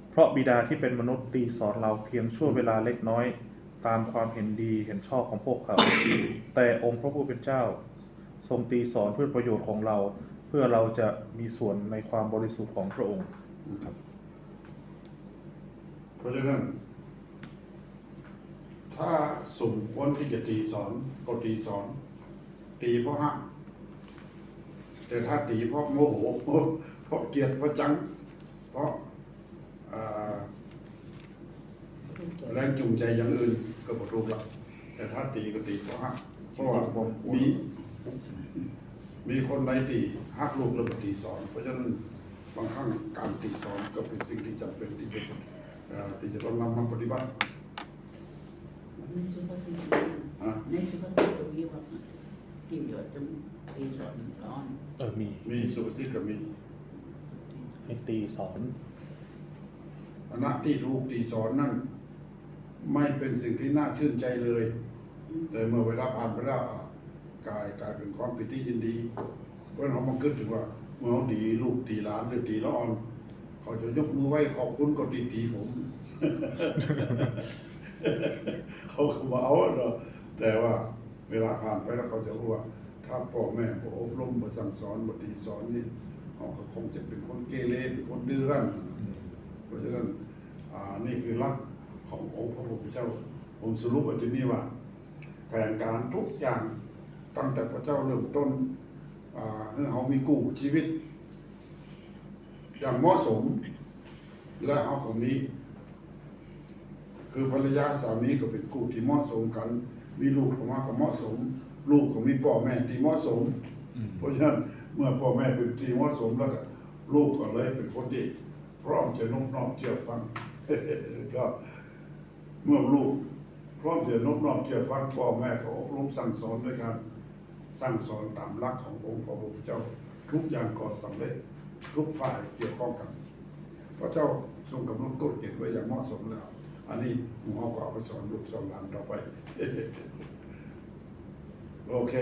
เพราะบิดาที่เป็นมนุษย์ตีสอนเราเพียงชั่วเวลาเล็กน้อยตามความเห็นดีเห็นชอบของพวกเขา แต่องค์พระผู้เป็นเจ้าทรงตีสอนเพื่อประโยชน์ของเราเพื่อเราจะมีส่วนในความบริสุทธิ์ของพระองค์ครับ เพราะฉะนั้นถ้าสมควรที่จะตีสอนก็ตีสอนตีเพราะห้ามแต่ถ้าตีเพราะโมโหเพราะเกลียดเพราะจังเพราะแรงจูงใจอย่างอื่นก็บ่ถูกละแต่ถ้าตีก็ตีเพราะห้ามเพราะว่ามีคนใดตีหักลูกแล้วก็ตีสอนเพราะฉะนั้นบางครั้งการตีสอนก็เป็นสิ่งที่จำเป็นที่จะต้องนำมาปฏิบัติ ในสุภาษิตตรงนี้ว่าที่อยู่ตรงตีสอนร้อน มีสุภาษิตกับมี ให้ตีสอน คณะที่ถูกตีสอนนั่นไม่เป็นสิ่งที่น่าชื่นใจเลย แต่เมื่อเวลาผ่านไปแล้วกลายเป็นความปิติยินดีเพราะเรามาคิดถึงว่าเมื่อเขาดีลูกตีหลานหรือตีละอ่อนเขาจะยกมือไหว้ขอบคุณก็ตีผม เขามาเอาเนาะแต่ว่าเวลาผ่านไปแล้วเขาจะรู้ว่าถ้าพ่อแม่บ่อบรมบ่สั่งสอนบ่ตีสอนนี่เขาก็คงจะเป็นคนเกเรเป็นคนดื้อรั้นเพราะฉะนั้นนี่คือหลักขององค์พระผู้เป็นเจ้าผมสรุปว่าที่นี่ว่าแผนการทุกอย่างตั้งแต่พระเจ้าเริ่มต้นให้เขามีกู้ชีวิตอย่างเหมาะสมและเขาก็มีคือภรรยาสามีก็เป็นกู้ที่เหมาะสมกันมีลูกออกมาก็เหมาะสมลูกก็มีพ่อแม่ที่เหมาะสมเพราะฉะนั้นเมื่อพ่อแม่เป็นที่เหมาะสมแล้วก็ลูกก็เลยเป็นคนที่พร้อมจะนอบน้อมเชื่อฟัง ก็เมื่อลูกพร้อมจะนอบน้อมเชื่อฟังพ่อแม่ก็อบรมสั่งสอนด้วยกันสั่งสอนตามหลักขององค์พระผู้เป็นเจ้าทุกอย่างก็สำเร็จทุกฝ่ายเกี่ยวข้องกันพระเจ้าทรงกำหนดกฎเกณฑ์ไว้อย่างเหมาะสมแล้วอันนี้หมู่เขาก็เอาไปสอนลูกสอนหลานต่อไป โอเค